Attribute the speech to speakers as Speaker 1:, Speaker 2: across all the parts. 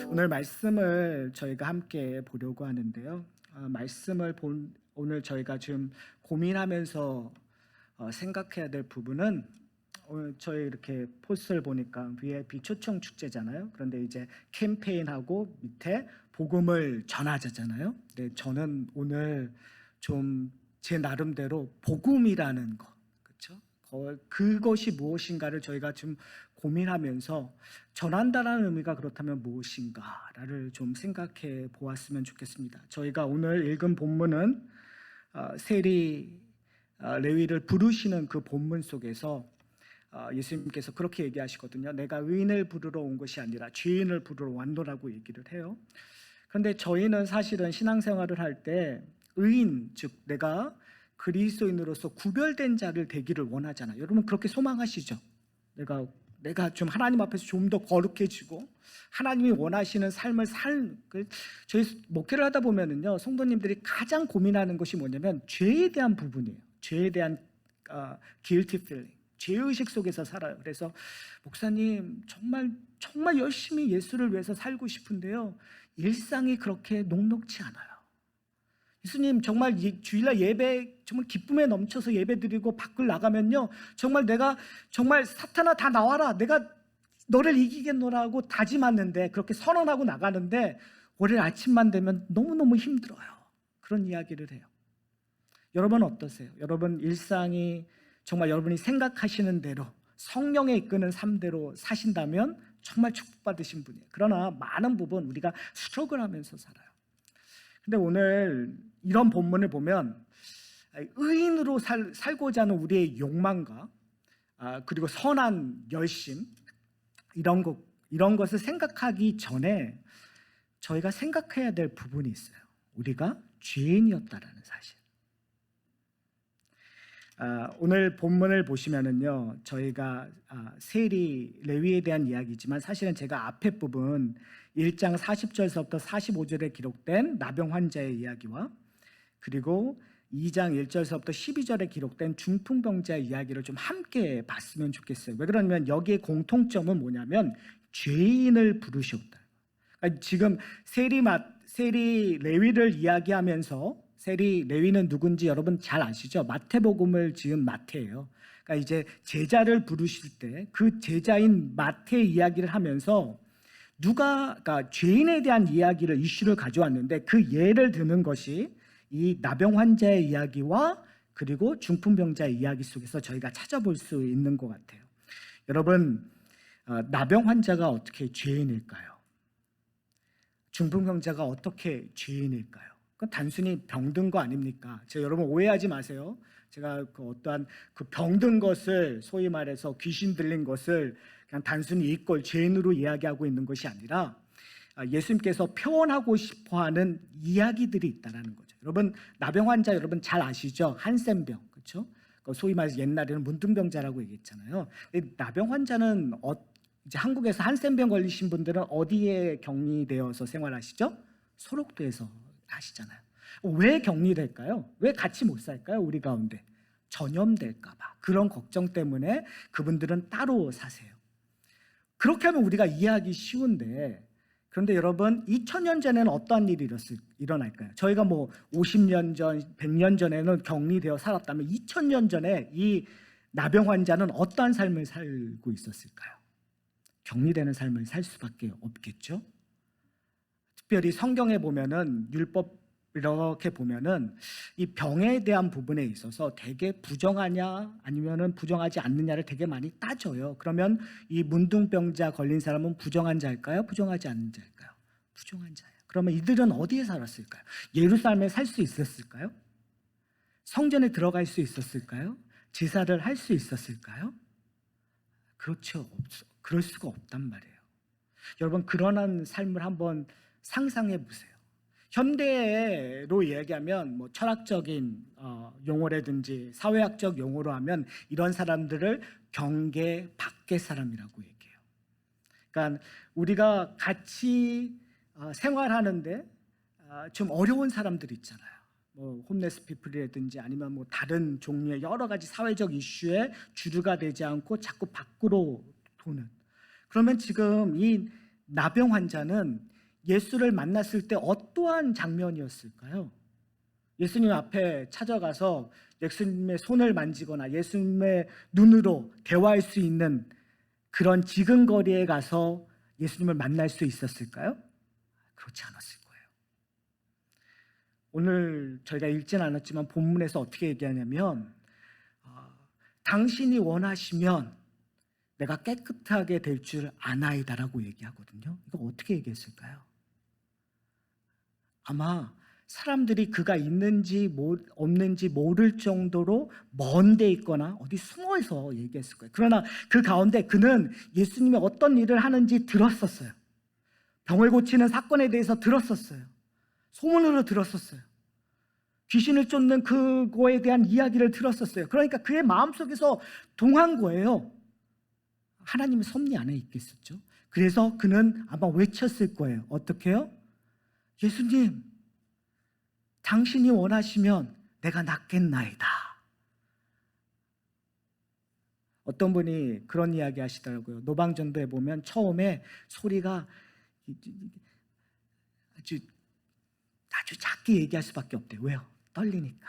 Speaker 1: 오늘 말씀을 저희가 함께 보려고 하는데요. 말씀을 오늘 저희가 지금 고민하면서 생각해야 될 부분은, 오늘 저희 이렇게 포스터를 보니까 VIP 초청 축제잖아요. 그런데 이제 캠페인하고 밑에 복음을 전하자잖아요. 근데 저는 오늘 좀 제 나름대로 복음이라는 거, 그렇죠? 그것이 무엇인가를 저희가 좀 고민하면서 전한다라는 의미가 그렇다면 무엇인가를 좀 생각해 보았으면 좋겠습니다. 저희가 오늘 읽은 본문은 세리 레위를 부르시는 그 본문 속에서 예수님께서 그렇게 얘기하시거든요. 내가 의인을 부르러 온 것이 아니라 죄인을 부르러 왔노라고 얘기를 해요. 그런데 저희는 사실은 신앙생활을 할 때 의인, 즉 내가 그리스도인으로서 구별된 자를 되기를 원하잖아요. 여러분 그렇게 소망하시죠? 내가 좀 하나님 앞에서 좀 더 거룩해지고 하나님이 원하시는 삶을 저희 목회를 하다 보면은요, 성도님들이 가장 고민하는 것이 뭐냐면 죄에 대한 부분이에요. 죄에 대한 guilty feeling, 죄의식 속에서 살아요. 그래서 목사님 정말 열심히 예수를 위해서 살고 싶은데요, 일상이 그렇게 녹록치 않아요. 예수님 정말 주일날 예배 정말 기쁨에 넘쳐서 예배 드리고 밖을 나가면요, 내가 정말 사탄아 다 나와라, 내가 너를 이기겠노라고 다짐하는데, 그렇게 선언하고 나가는데 월요일 아침만 되면 너무너무 힘들어요. 그런 이야기를 해요. 여러분 어떠세요? 여러분 일상이 정말 여러분이 생각하시는 대로 성령에 이끄는 삶대로 사신다면 정말 축복받으신 분이에요. 그러나 많은 부분 우리가 스트러글하면서 살아요. 근데 오늘 이런 본문을 보면 의인으로 살고자 하는 우리의 욕망과 그리고 선한 열심, 이런 것을 생각하기 전에 저희가 생각해야 될 부분이 있어요. 우리가 죄인이었다라는 사실. 오늘 본문을 보시면은요, 저희가 세리 레위에 대한 이야기지만 사실은 제가 앞에 부분 1장 40절에서부터 45절에 기록된 나병 환자의 이야기와 그리고 2장 1절에서부터 12절에 기록된 중풍병자의 이야기를 좀 함께 봤으면 좋겠어요. 왜 그러냐면 여기에 공통점은 뭐냐면 죄인을 부르셨다. 그러니까 지금 세리 레위를 이야기하면서, 세리 레위는 누군지 여러분 잘 아시죠? 마태복음을 지은 마태예요. 그러니까 이제 제자를 부르실 때 그 제자인 마태의 이야기를 하면서 그러니까 죄인에 대한 이야기를 이슈를 가져왔는데, 그 예를 드는 것이 이 나병 환자의 이야기와 그리고 중풍병자의 이야기 속에서 저희가 찾아볼 수 있는 것 같아요. 여러분, 나병 환자가 어떻게 죄인일까요? 중풍병자가 어떻게 죄인일까요? 그건 단순히 병든 거 아닙니까? 여러분 오해하지 마세요. 제가 어떠한 병든 것을, 소위 말해서 귀신 들린 것을 그냥 단순히 이걸 죄인으로 이야기하고 있는 것이 아니라 예수님께서 표현하고 싶어하는 이야기들이 있다는 거죠. 여러분 나병 환자 여러분 잘 아시죠? 한센병, 그렇죠? 소위 말해서 옛날에는 문둥병자라고 얘기했잖아요. 나병 환자는 이제 한국에서 한센병 걸리신 분들은 어디에 격리되어서 생활하시죠? 소록도에서 하시잖아요. 왜 격리될까요? 왜 같이 못 살까요? 우리 가운데 전염될까 봐, 그런 걱정 때문에 그분들은 따로 사세요. 그렇게 하면 우리가 이해하기 쉬운데, 그런데 여러분 2000년 전에는 어떠한 일이 일어날까요? 저희가 50년 전, 100년 전에는 격리되어 살았다면 2000년 전에 이 나병 환자는 어떠한 삶을 살고 있었을까요? 격리되는 삶을 살 수밖에 없겠죠. 특별히 성경에 보면은, 율법 이렇게 보면은 이 병에 대한 부분에 있어서 되게 부정하냐 아니면은 부정하지 않느냐를 되게 많이 따져요. 그러면 이 문둥병자 걸린 사람은 부정한 자일까요? 부정하지 않는 자일까요? 부정한 자예요. 그러면 이들은 어디에 살았을까요? 예루살렘에 살 수 있었을까요? 성전에 들어갈 수 있었을까요? 제사를 할 수 있었을까요? 그렇죠. 그럴 수가 없단 말이에요. 여러분 그러한 삶을 한번 상상해 보세요. 현대로 이야기하면 철학적인 용어라든지 사회학적 용어로 하면 이런 사람들을 경계 밖의 사람이라고 얘기해요. 그러니까 우리가 같이 생활하는데 좀 어려운 사람들 있잖아요. 홈레스 피플이라든지 아니면 다른 종류의 여러 가지 사회적 이슈에 주류가 되지 않고 자꾸 밖으로 도는. 그러면 지금 이 나병 환자는 예수를 만났을 때 어떠한 장면이었을까요? 예수님 앞에 찾아가서 예수님의 손을 만지거나 예수님의 눈으로 대화할 수 있는 그런 지근거리에 가서 예수님을 만날 수 있었을까요? 그렇지 않았을 거예요. 오늘 저희가 읽진 않았지만 본문에서 어떻게 얘기하냐면 당신이 원하시면 내가 깨끗하게 될 줄 아나이다라고 얘기하거든요. 이거 어떻게 얘기했을까요? 아마 사람들이 그가 있는지 없는지 모를 정도로 먼 데 있거나 어디 숨어서 얘기했을 거예요. 그러나 그 가운데 그는 예수님이 어떤 일을 하는지 들었었어요. 병을 고치는 사건에 대해서 들었었어요. 소문으로 들었었어요. 귀신을 쫓는 그거에 대한 이야기를 들었었어요. 그러니까 그의 마음속에서 동한 거예요. 하나님의 섭리 안에 있겠었죠. 그래서 그는 아마 외쳤을 거예요. 어떻게요? 예수님, 당신이 원하시면 내가 낫겠나이다. 어떤 분이 그런 이야기 하시더라고요. 노방전도에 보면 처음에 소리가 아주 작게 얘기할 수밖에 없대요. 왜요? 떨리니까,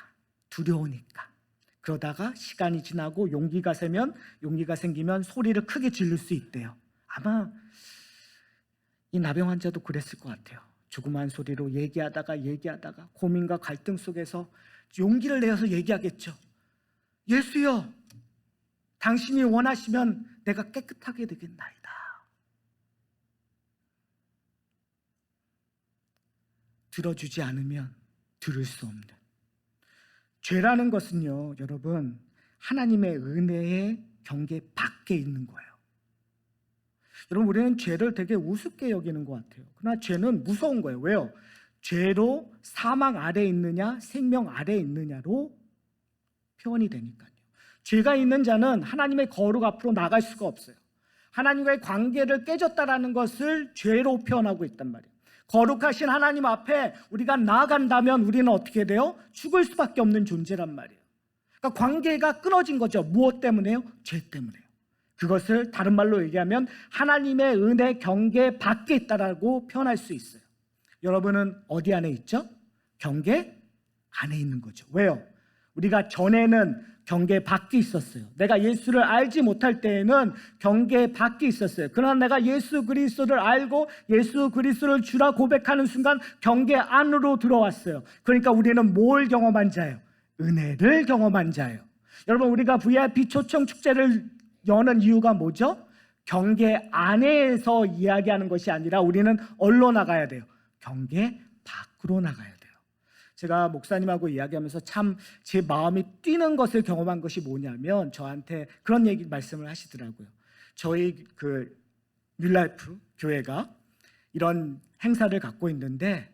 Speaker 1: 두려우니까. 그러다가 시간이 지나고 용기가 생기면 소리를 크게 지를 수 있대요. 아마 이 나병 환자도 그랬을 것 같아요. 조그만 소리로 얘기하다가 고민과 갈등 속에서 용기를 내어서 얘기하겠죠. 예수여, 당신이 원하시면 내가 깨끗하게 되겠나이다. 들어주지 않으면 들을 수 없는, 죄라는 것은요, 여러분, 하나님의 은혜의 경계 밖에 있는 거예요. 여러분, 우리는 죄를 되게 우습게 여기는 것 같아요. 그러나 죄는 무서운 거예요. 왜요? 죄로 사망 아래에 있느냐 생명 아래에 있느냐로 표현이 되니까요. 죄가 있는 자는 하나님의 거룩 앞으로 나갈 수가 없어요. 하나님과의 관계를 깨졌다라는 것을 죄로 표현하고 있단 말이에요. 거룩하신 하나님 앞에 우리가 나아간다면 우리는 어떻게 돼요? 죽을 수밖에 없는 존재란 말이에요. 그러니까 관계가 끊어진 거죠. 무엇 때문에요? 죄 때문에요. 그것을 다른 말로 얘기하면 하나님의 은혜 경계 밖에 있다라고 표현할 수 있어요. 여러분은 어디 안에 있죠? 경계 안에 있는 거죠. 왜요? 우리가 전에는 경계 밖에 있었어요. 내가 예수를 알지 못할 때에는 경계 밖에 있었어요. 그러나 내가 예수 그리스도를 알고 예수 그리스도를 주라 고백하는 순간 경계 안으로 들어왔어요. 그러니까 우리는 뭘 경험한 자예요? 은혜를 경험한 자예요. 여러분, 우리가 VIP 초청 축제를 여는 이유가 뭐죠? 경계 안에서 이야기하는 것이 아니라 우리는 어디로 나가야 돼요? 경계 밖으로 나가야 돼요. 제가 목사님하고 이야기하면서 참 제 마음이 뛰는 것을 경험한 것이 뭐냐면 저한테 그런 말씀을 하시더라고요. 저희 그 뉴라이프 교회가 이런 행사를 갖고 있는데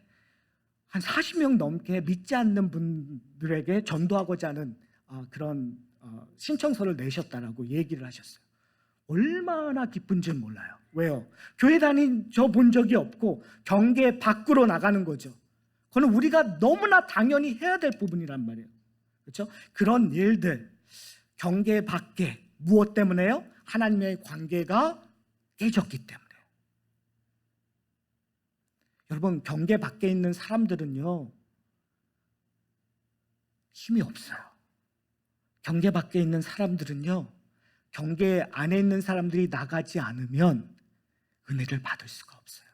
Speaker 1: 한 40명 넘게 믿지 않는 분들에게 전도하고자 하는 그런 신청서를 내셨다라고 얘기를 하셨어요. 얼마나 기쁜지는 몰라요. 왜요? 교회 다니저 본 적이 없고 경계 밖으로 나가는 거죠. 그건 우리가 너무나 당연히 해야 될 부분이란 말이에요. 그렇죠? 그런 일들, 경계 밖에 무엇 때문에요? 하나님의 관계가 깨졌기 때문에. 여러분, 경계 밖에 있는 사람들은요, 힘이 없어요. 경계 밖에 있는 사람들은요, 경계 안에 있는 사람들이 나가지 않으면 은혜를 받을 수가 없어요.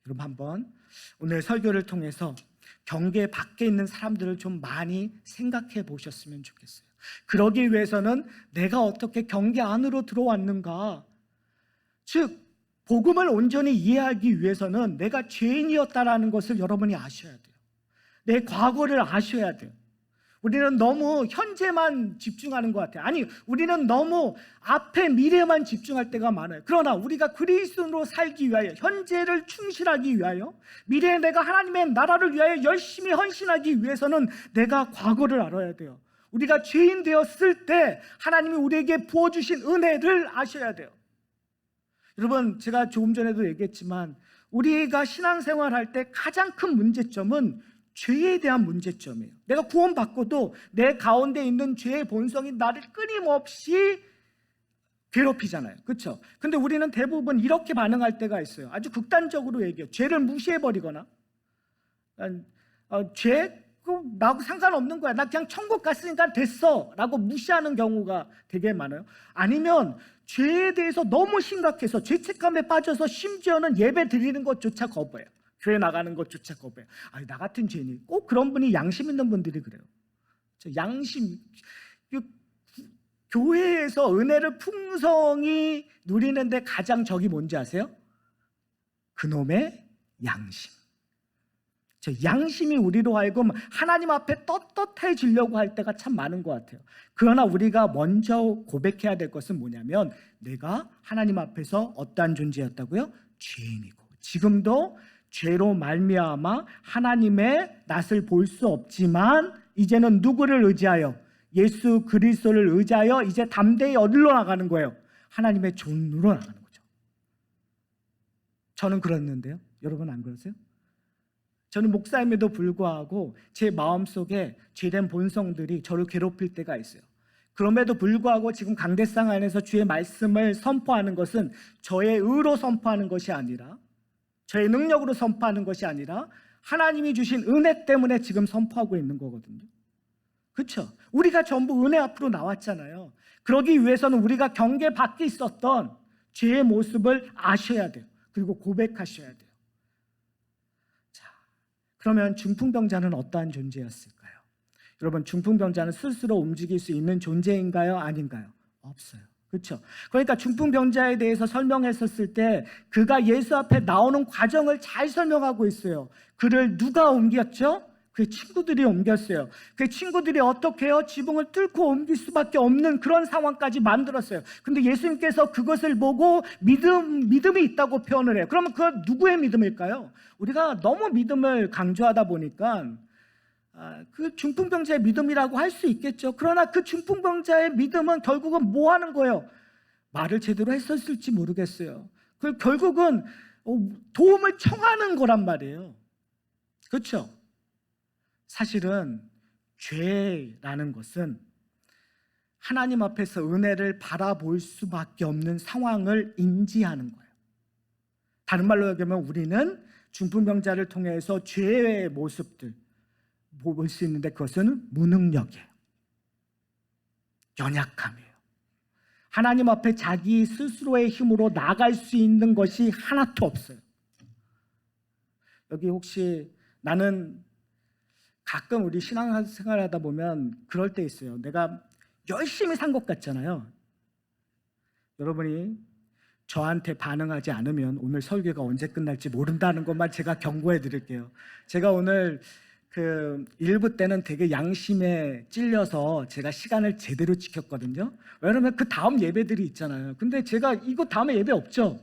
Speaker 1: 여러분, 한번 오늘 설교를 통해서 경계 밖에 있는 사람들을 좀 많이 생각해 보셨으면 좋겠어요. 그러기 위해서는 내가 어떻게 경계 안으로 들어왔는가, 즉 복음을 온전히 이해하기 위해서는 내가 죄인이었다라는 것을 여러분이 아셔야 돼요. 내 과거를 아셔야 돼요. 우리는 너무 현재만 집중하는 것 같아요. 아니, 우리는 너무 앞에 미래만 집중할 때가 많아요. 그러나 우리가 그리스도로 살기 위하여, 현재를 충실하기 위하여, 미래에 내가 하나님의 나라를 위하여 열심히 헌신하기 위해서는 내가 과거를 알아야 돼요. 우리가 죄인 되었을 때 하나님이 우리에게 부어주신 은혜를 아셔야 돼요. 여러분, 제가 조금 전에도 얘기했지만 우리가 신앙생활할 때 가장 큰 문제점은 죄에 대한 문제점이에요. 내가 구원받고도 내 가운데 있는 죄의 본성이 나를 끊임없이 괴롭히잖아요. 그렇죠? 근데 우리는 대부분 이렇게 반응할 때가 있어요. 아주 극단적으로 얘기해요. 죄를 무시해버리거나 죄? 나하고 상관없는 거야. 나 그냥 천국 갔으니까 됐어 라고 무시하는 경우가 되게 많아요. 아니면 죄에 대해서 너무 심각해서 죄책감에 빠져서 심지어는 예배 드리는 것조차 거부해요. 교회 나가는 것조차 거부해요. 아니, 나 같은 죄인이. 꼭 그런 분이 양심 있는 분들이 그래요. 양심, 교회에서 은혜를 풍성히 누리는데 가장 적이 뭔지 아세요? 그놈의 양심. 양심이 우리로 하여금 하나님 앞에 떳떳해지려고 할 때가 참 많은 것 같아요. 그러나 우리가 먼저 고백해야 될 것은 뭐냐면, 내가 하나님 앞에서 어떠한 존재였다고요? 죄인이고, 지금도 죄로 말미암아 하나님의 낯을 볼 수 없지만 이제는 누구를 의지하여? 예수 그리스도를 의지하여 이제 담대히 어디로 나가는 거예요? 하나님의 존으로 나가는 거죠. 저는 그랬는데요. 여러분 안 그러세요? 저는 목사임에도 불구하고 제 마음속에 죄된 본성들이 저를 괴롭힐 때가 있어요. 그럼에도 불구하고 지금 강대상 안에서 주의 말씀을 선포하는 것은 저의 의로 선포하는 것이 아니라, 저의 능력으로 선포하는 것이 아니라 하나님이 주신 은혜 때문에 지금 선포하고 있는 거거든요. 그렇죠? 우리가 전부 은혜 앞으로 나왔잖아요. 그러기 위해서는 우리가 경계 밖에 있었던 죄의 모습을 아셔야 돼요. 그리고 고백하셔야 돼요. 그러면 중풍병자는 어떠한 존재였을까요? 여러분, 중풍병자는 스스로 움직일 수 있는 존재인가요? 아닌가요? 없어요. 그렇죠? 그러니까 중풍병자에 대해서 설명했었을 때 그가 예수 앞에 나오는 과정을 잘 설명하고 있어요. 그를 누가 옮겼죠? 그의 친구들이 옮겼어요. 그의 친구들이 어떻게 해요? 지붕을 뚫고 옮길 수밖에 없는 그런 상황까지 만들었어요. 근데 예수님께서 그것을 보고 믿음이 있다고 표현을 해요. 그러면 그건 누구의 믿음일까요? 우리가 너무 믿음을 강조하다 보니까 그 중풍병자의 믿음이라고 할 수 있겠죠. 그러나 그 중풍병자의 믿음은 결국은 뭐 하는 거예요? 말을 제대로 했었을지 모르겠어요. 그 결국은 도움을 청하는 거란 말이에요. 그렇죠? 사실은 죄라는 것은 하나님 앞에서 은혜를 바라볼 수밖에 없는 상황을 인지하는 거예요. 다른 말로 얘기하면 우리는 중풍병자를 통해서 죄의 모습들 볼 수 있는데 그것은 무능력이에요. 연약함이에요. 하나님 앞에 자기 스스로의 힘으로 나갈 수 있는 것이 하나도 없어요. 여기 혹시 나는 가끔 우리 신앙생활 하다 보면 그럴 때 있어요. 내가 열심히 산 것 같잖아요. 여러분이 저한테 반응하지 않으면 오늘 설교가 언제 끝날지 모른다는 것만 제가 경고해 드릴게요. 제가 오늘 그 1부 때는 되게 양심에 찔려서 제가 시간을 제대로 지켰거든요. 왜냐면 그 다음 예배들이 있잖아요. 근데 제가 이거 다음에 예배 없죠?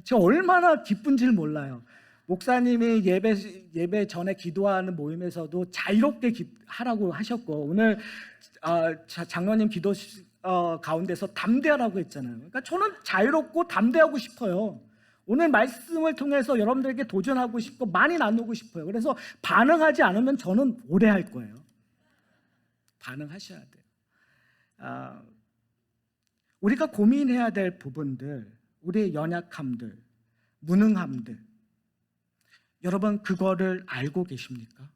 Speaker 1: 제가 얼마나 기쁜지를 몰라요. 목사님이 예배 전에 기도하는 모임에서도 자유롭게 하라고 하셨고, 오늘 장로님 기도 가운데서 담대하라고 했잖아요. 그러니까 저는 자유롭고 담대하고 싶어요. 오늘 말씀을 통해서 여러분들에게 도전하고 싶고 많이 나누고 싶어요. 그래서 반응하지 않으면 저는 오래 할 거예요. 반응하셔야 돼요. 우리가 고민해야 될 부분들, 우리의 연약함들, 무능함들, 여러분 그거를 알고 계십니까?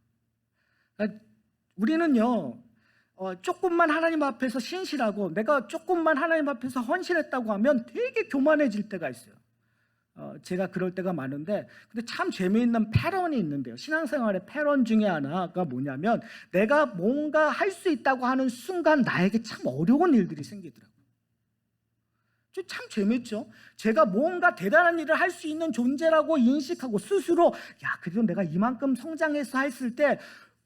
Speaker 1: 우리는요 조금만 하나님 앞에서 신실하고 내가 조금만 하나님 앞에서 헌신했다고 하면 되게 교만해질 때가 있어요. 제가 그럴 때가 많은데, 근데 참 재미있는 패런이 있는데요. 신앙생활의 패런 중에 하나가 뭐냐면, 내가 뭔가 할 수 있다고 하는 순간 나에게 참 어려운 일들이 생기더라고요. 참 재밌죠. 제가 뭔가 대단한 일을 할 수 있는 존재라고 인식하고 스스로 그래도 내가 이만큼 성장해서 했을 때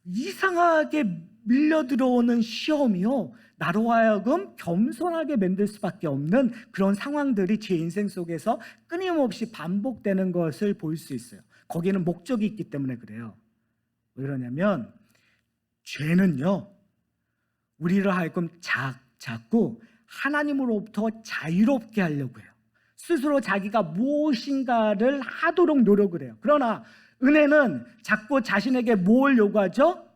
Speaker 1: 이상하게 밀려 들어오는 시험이요, 나로 하여금 겸손하게 만들 수밖에 없는 그런 상황들이 제 인생 속에서 끊임없이 반복되는 것을 볼 수 있어요. 거기에는 목적이 있기 때문에 그래요. 왜 그러냐면 죄는요 우리를 하여금 자꾸 하나님으로부터 자유롭게 하려고 해요. 스스로 자기가 무엇인가를 하도록 노력을 해요. 그러나 은혜는 자꾸 자신에게 뭘 요구하죠?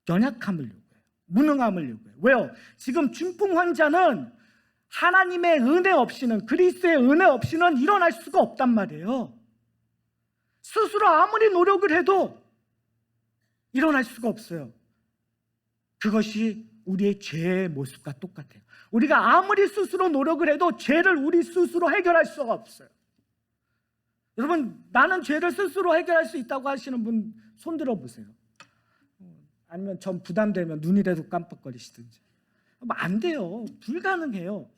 Speaker 1: 연약함을 요구해요. 무능함을 요구해요. 왜요? 지금 중풍 환자는 하나님의 은혜 없이는, 그리스도의 은혜 없이는 일어날 수가 없단 말이에요. 스스로 아무리 노력을 해도 일어날 수가 없어요. 그것이 우리의 죄의 모습과 똑같아요. 우리가 아무리 스스로 노력을 해도 죄를 우리 스스로 해결할 수가 없어요. 여러분, 나는 죄를 스스로 해결할 수 있다고 하시는 분 손 들어보세요. 아니면 전 부담되면 눈이라도 깜빡거리시든지. 안 돼요. 불가능해요.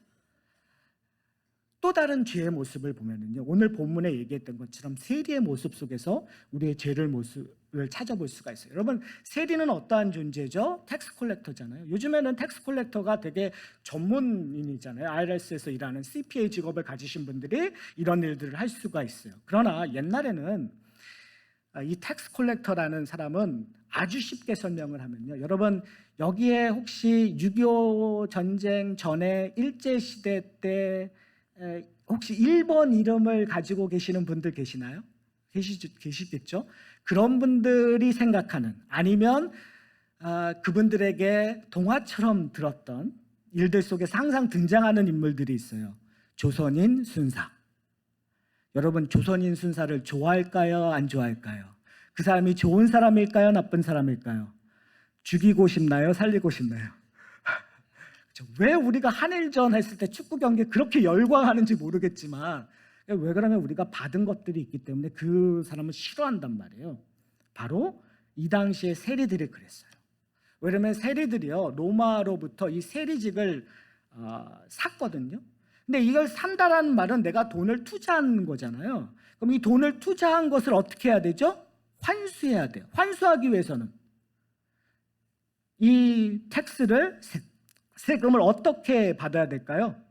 Speaker 1: 또 다른 죄의 모습을 보면은요, 오늘 본문에 얘기했던 것처럼 세리의 모습 속에서 우리의 죄를 모습을 찾아볼 수가 있어요. 여러분, 세리는 어떠한 존재죠? 텍스 콜렉터잖아요. 요즘에는 텍스 콜렉터가 되게 전문인이잖아요. IRS에서 일하는 CPA 직업을 가지신 분들이 이런 일들을 할 수가 있어요. 그러나 옛날에는 이 텍스 콜렉터라는 사람은 아주 쉽게 설명을 하면요, 여러분, 여기에 혹시 6.25 전쟁 전에 일제시대 때 혹시 일본 이름을 가지고 계시는 분들 계시나요? 계시겠죠? 그런 분들이 생각하는, 아니면 그분들에게 동화처럼 들었던 일들 속에 항상 등장하는 인물들이 있어요. 조선인 순사. 여러분, 조선인 순사를 좋아할까요? 안 좋아할까요? 그 사람이 좋은 사람일까요? 나쁜 사람일까요? 죽이고 싶나요? 살리고 싶나요? 왜 우리가 한일전 했을 때 축구 경기에 그렇게 열광하는지 모르겠지만, 왜 그러면 우리가 받은 것들이 있기 때문에 그 사람을 싫어한단 말이에요. 바로 이 당시에 세리들이 그랬어요. 왜냐면 세리들이요, 로마로부터 이 세리직을 샀거든요. 근데 이걸 산다라는 말은 내가 돈을 투자한 거잖아요. 그럼 이 돈을 투자한 것을 어떻게 해야 되죠? 환수해야 돼요. 환수하기 위해서는 이 텍스를, 세금을 어떻게 받아야 될까요?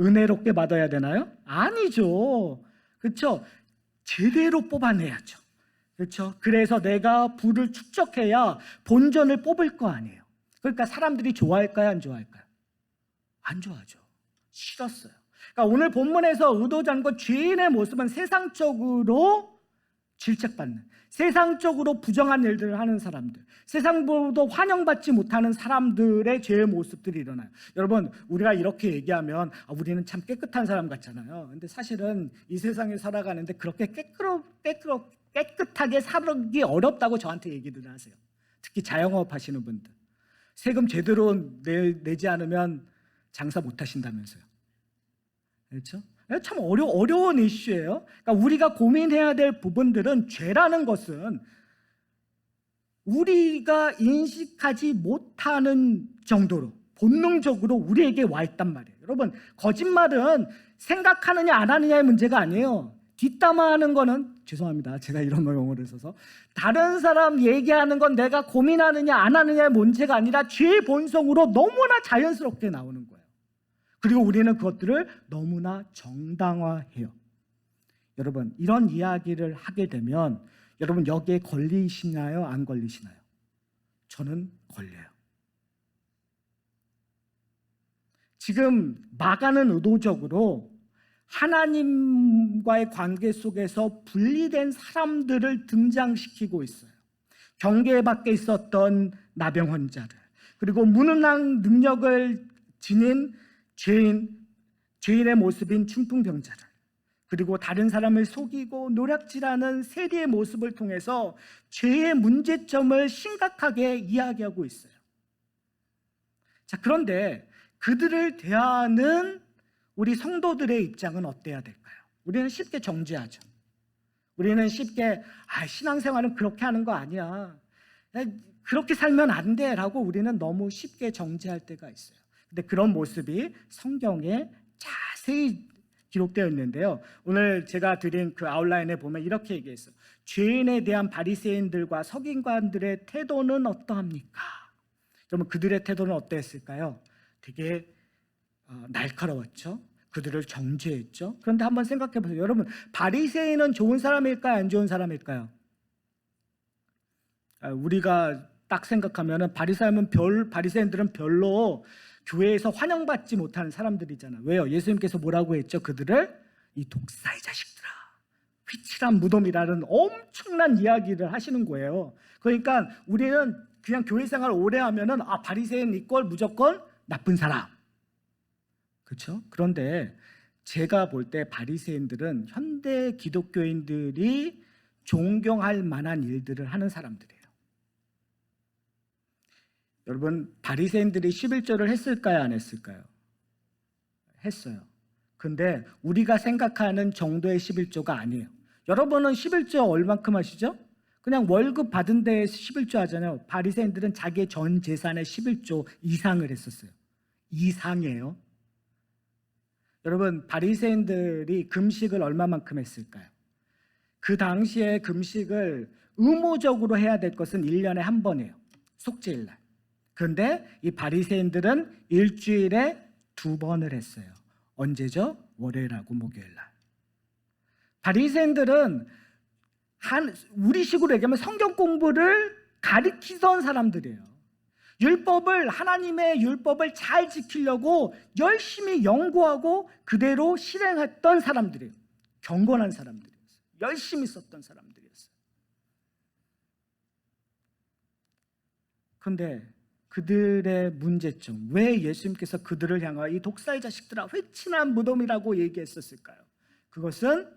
Speaker 1: 은혜롭게 받아야 되나요? 아니죠. 그렇죠? 제대로 뽑아내야죠. 그렇죠? 그래서 내가 부를 축적해야 본전을 뽑을 거 아니에요. 그러니까 사람들이 좋아할까요? 안 좋아할까요? 안 좋아하죠. 싫었어요. 그러니까 오늘 본문에서 의도자는 것, 죄인의 모습은 세상적으로 질책받는, 세상적으로 부정한 일들을 하는 사람들, 세상보다 환영받지 못하는 사람들의 죄의 모습들이 일어나요. 여러분, 우리가 이렇게 얘기하면 우리는 참 깨끗한 사람 같잖아요. 근데 사실은 이 세상에 살아가는데 그렇게 깨끗하게 살기 어렵다고 저한테 얘기를 하세요. 특히 자영업 하시는 분들, 세금 제대로 내지 않으면 장사 못 하신다면서요. 그렇죠? 참 어려운 이슈예요. 그러니까 우리가 고민해야 될 부분들은, 죄라는 것은 우리가 인식하지 못하는 정도로 본능적으로 우리에게 와 있단 말이에요. 여러분, 거짓말은 생각하느냐 안 하느냐의 문제가 아니에요. 뒷담화하는 거는, 죄송합니다, 제가 이런 용어를 써서, 다른 사람 얘기하는 건 내가 고민하느냐 안 하느냐의 문제가 아니라 죄의 본성으로 너무나 자연스럽게 나오는 거예요. 그리고 우리는 그것들을 너무나 정당화해요. 여러분, 이런 이야기를 하게 되면 여러분 여기에 걸리시나요? 안 걸리시나요? 저는 걸려요. 지금 마가는 의도적으로 하나님과의 관계 속에서 분리된 사람들을 등장시키고 있어요. 경계 밖에 있었던 나병 환자를, 그리고 무능한 능력을 지닌 죄인의 모습인 중풍병자를, 그리고 다른 사람을 속이고 노략질하는 세리의 모습을 통해서 죄의 문제점을 심각하게 이야기하고 있어요. 자, 그런데 그들을 대하는 우리 성도들의 입장은 어때야 될까요? 우리는 쉽게 정죄하죠. 우리는 쉽게 신앙생활은 그렇게 하는 거 아니야, 그렇게 살면 안 돼 라고 우리는 너무 쉽게 정죄할 때가 있어요. 근데 그런 모습이 성경에 자세히 기록되어 있는데요, 오늘 제가 드린 그 아웃라인에 보면 이렇게 얘기했어요. 죄인에 대한 바리새인들과 서기관들의 태도는 어떠합니까? 그러면 그들의 태도는 어땠을까요? 되게 날카로웠죠. 그들을 정죄했죠. 그런데 한번 생각해 보세요. 여러분, 바리새인은 좋은 사람일까요? 안 좋은 사람일까요? 우리가 딱 생각하면 바리새인들은 별로 교회에서 환영받지 못하는 사람들이잖아요. 왜요? 예수님께서 뭐라고 했죠? 그들을 이 독사의 자식들아, 휘칠한 무덤이라는 엄청난 이야기를 하시는 거예요. 그러니까 우리는 그냥 교회 생활 오래 하면은 바리새인 이꼴 무조건 나쁜 사람, 그렇죠? 그런데 제가 볼 때 바리새인들은 현대 기독교인들이 존경할 만한 일들을 하는 사람들이에요. 여러분, 바리새인들이 11조를 했을까요, 안 했을까요? 했어요. 근데 우리가 생각하는 정도의 11조가 아니에요. 여러분은 11조 얼만큼 하시죠? 그냥 월급 받은 데에서 11조 하잖아요. 바리새인들은 자기의 전 재산의 11조 이상을 했었어요. 이상이에요. 여러분, 바리새인들이 금식을 얼마만큼 했을까요? 그 당시에 금식을 의무적으로 해야 될 것은 1년에 한 번이에요. 속죄일날. 그런데 이 바리새인들은 일주일에 2번을 했어요. 언제죠? 월요일하고 목요일날. 바리새인들은 우리식으로 얘기하면 성경 공부를 가리키던 사람들이에요. 하나님의 율법을 잘 지키려고 열심히 연구하고 그대로 실행했던 사람들이에요. 경건한 사람들이었어요. 열심히 썼던 사람들이었어요. 그런데 그들의 문제점, 왜 예수님께서 그들을 향하여 이 독사의 자식들아 회친한 무덤이라고 얘기했었을까요? 그것은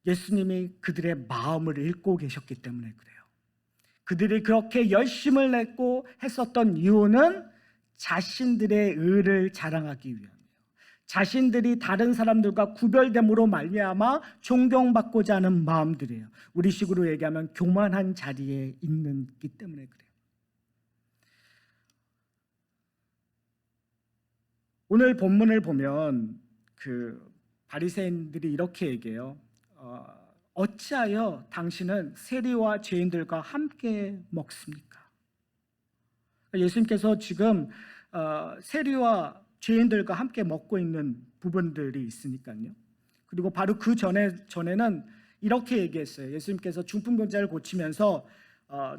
Speaker 1: 예수님이 그들의 마음을 읽고 계셨기 때문에 그래요. 그들이 그렇게 열심을 냈고 했었던 이유는 자신들의 의를 자랑하기 위함이에요. 자신들이 다른 사람들과 구별됨으로 말미암아 존경받고자 하는 마음들이에요. 우리식으로 얘기하면 교만한 자리에 있기 때문에 그래요. 오늘 본문을 보면 바리새인들이 이렇게 얘기해요. 어찌하여 당신은 세리와 죄인들과 함께 먹습니까? 예수님께서 지금 세리와 죄인들과 함께 먹고 있는 부분들이 있으니까요. 그리고 바로 그 전에는 이렇게 얘기했어요. 예수님께서 중풍병자를 고치면서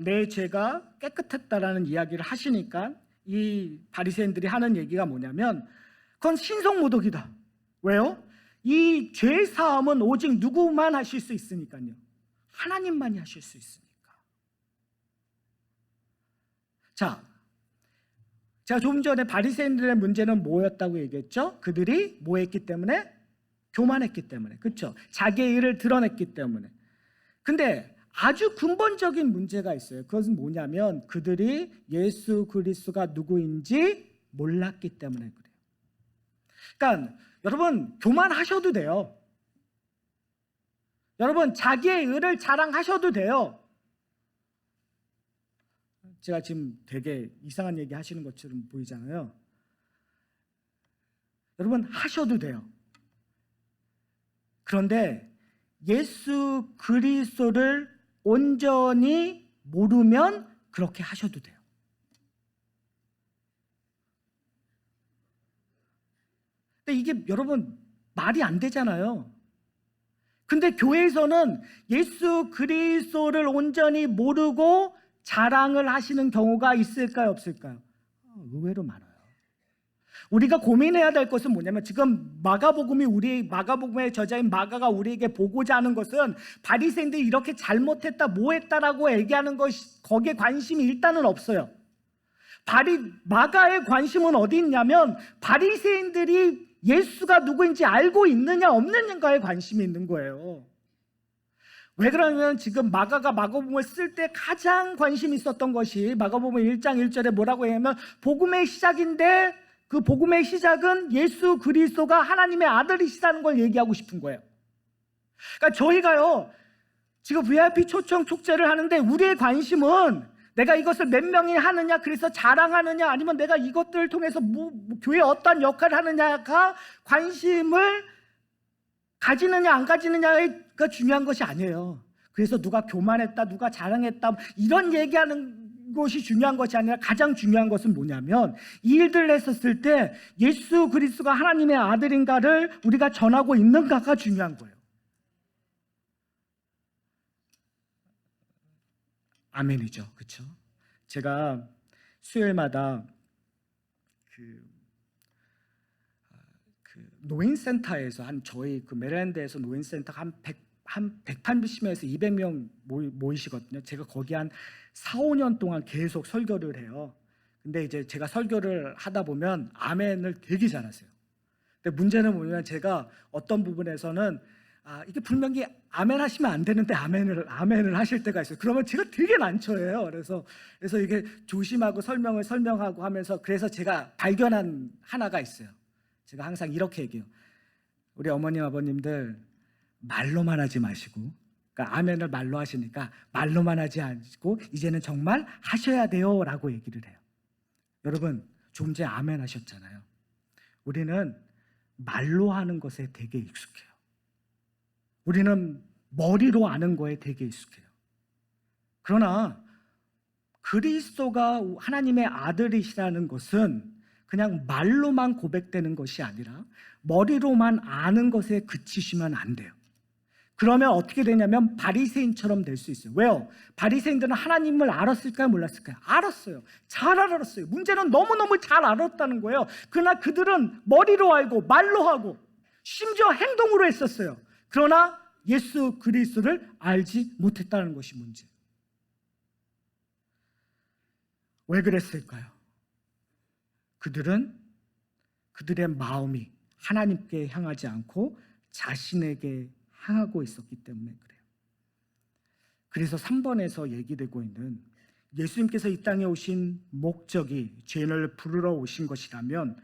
Speaker 1: 내 죄가 깨끗했다라는 이야기를 하시니까 이 바리새인들이 하는 얘기가 뭐냐면 그건 신성모독이다. 왜요? 이 죄 사함은 오직 누구만 하실 수 있으니까요. 하나님만이 하실 수 있으니까. 자, 제가 조금 전에 바리새인들의 문제는 뭐였다고 얘기했죠? 그들이 뭐 했기 때문에? 교만했기 때문에. 그렇죠? 자기의 일을 드러냈기 때문에. 근데 아주 근본적인 문제가 있어요. 그것은 뭐냐면 그들이 예수 그리스도가 누구인지 몰랐기 때문에 그래요. 그러니까 여러분, 교만하셔도 돼요. 여러분, 자기의 의를 자랑하셔도 돼요. 제가 지금 되게 이상한 얘기 하시는 것처럼 보이잖아요. 여러분, 하셔도 돼요. 그런데 예수 그리스도를 온전히 모르면 그렇게 하셔도 돼요. 근데 이게 여러분 말이 안 되잖아요. 근데 교회에서는 예수 그리스도를 온전히 모르고 자랑을 하시는 경우가 있을까요, 없을까요? 의외로 많아요. 우리가 고민해야 될 것은 뭐냐면 지금 마가복음의 저자인 마가가 우리에게 보고자 하는 것은 바리새인들이 이렇게 잘못했다, 뭐했다라고 얘기하는 것이 거기에 관심이 일단은 없어요. 마가의 관심은 어디 있냐면 바리새인들이 예수가 누구인지 알고 있느냐 없느냐에 관심이 있는 거예요. 왜 그러냐면 지금 마가가 마가복음을 쓸 때 가장 관심이 있었던 것이 마가복음 1장 1절에 뭐라고 하냐면 복음의 시작인데 그 복음의 시작은 예수 그리스도가 하나님의 아들이시다는 걸 얘기하고 싶은 거예요. 그러니까 저희가요 지금 VIP 초청 축제를 하는데 우리의 관심은 내가 이것을 몇 명이 하느냐, 그래서 자랑하느냐, 아니면 내가 이것들을 통해서 교회에 어떤 역할을 하느냐가 관심을 가지느냐 안 가지느냐가 중요한 것이 아니에요. 그래서 누가 교만했다, 누가 자랑했다 이런 얘기하는 것이 중요한 것이 아니라 가장 중요한 것은 뭐냐면 이 일들을 했었을 때 예수 그리스도가 하나님의 아들인가를 우리가 전하고 있는가가 중요한 거예요. 아멘이죠, 그렇죠? 제가 수요일마다 노인센터에서 저희 메릴랜드에서 노인센터가 한 180명에서 200명 모이시거든요. 제가 거기 한 4, 5년 동안 계속 설교를 해요. 근데 이제 제가 설교를 하다 보면 아멘을 되게 잘하세요. 근데 문제는 뭐냐면 제가 어떤 부분에서는 이게 분명히 아멘 하시면 안 되는데 아멘을 하실 때가 있어요. 그러면 제가 되게 난처해요. 그래서 이게 조심하고 설명하고 하면서 그래서 제가 발견한 하나가 있어요. 제가 항상 이렇게 얘기해요. 우리 어머님 아버님들 말로만 하지 마시고, 그러니까 아멘을 말로 하시니까 말로만 하지 않고 이제는 정말 하셔야 돼요라고 얘기를 해요. 여러분 조금 전에 아멘 하셨잖아요. 우리는 말로 하는 것에 되게 익숙해요. 우리는 머리로 아는 거에 되게 익숙해요. 그러나 그리스도가 하나님의 아들이시라는 것은 그냥 말로만 고백되는 것이 아니라 머리로만 아는 것에 그치시면 안 돼요. 그러면 어떻게 되냐면 바리새인처럼 될 수 있어요. 왜요? 바리새인들은 하나님을 알았을까요? 몰랐을까요? 알았어요. 잘 알았어요. 문제는 너무너무 잘 알았다는 거예요. 그러나 그들은 머리로 알고 말로 하고 심지어 행동으로 했었어요. 그러나 예수 그리스도를 알지 못했다는 것이 문제예요. 왜 그랬을까요? 그들의 마음이 하나님께 향하지 않고 자신에게 향하고 있었기 때문에 그래요. 그래서 3번에서 얘기되고 있는 예수님께서 이 땅에 오신 목적이 죄인을 부르러 오신 것이라면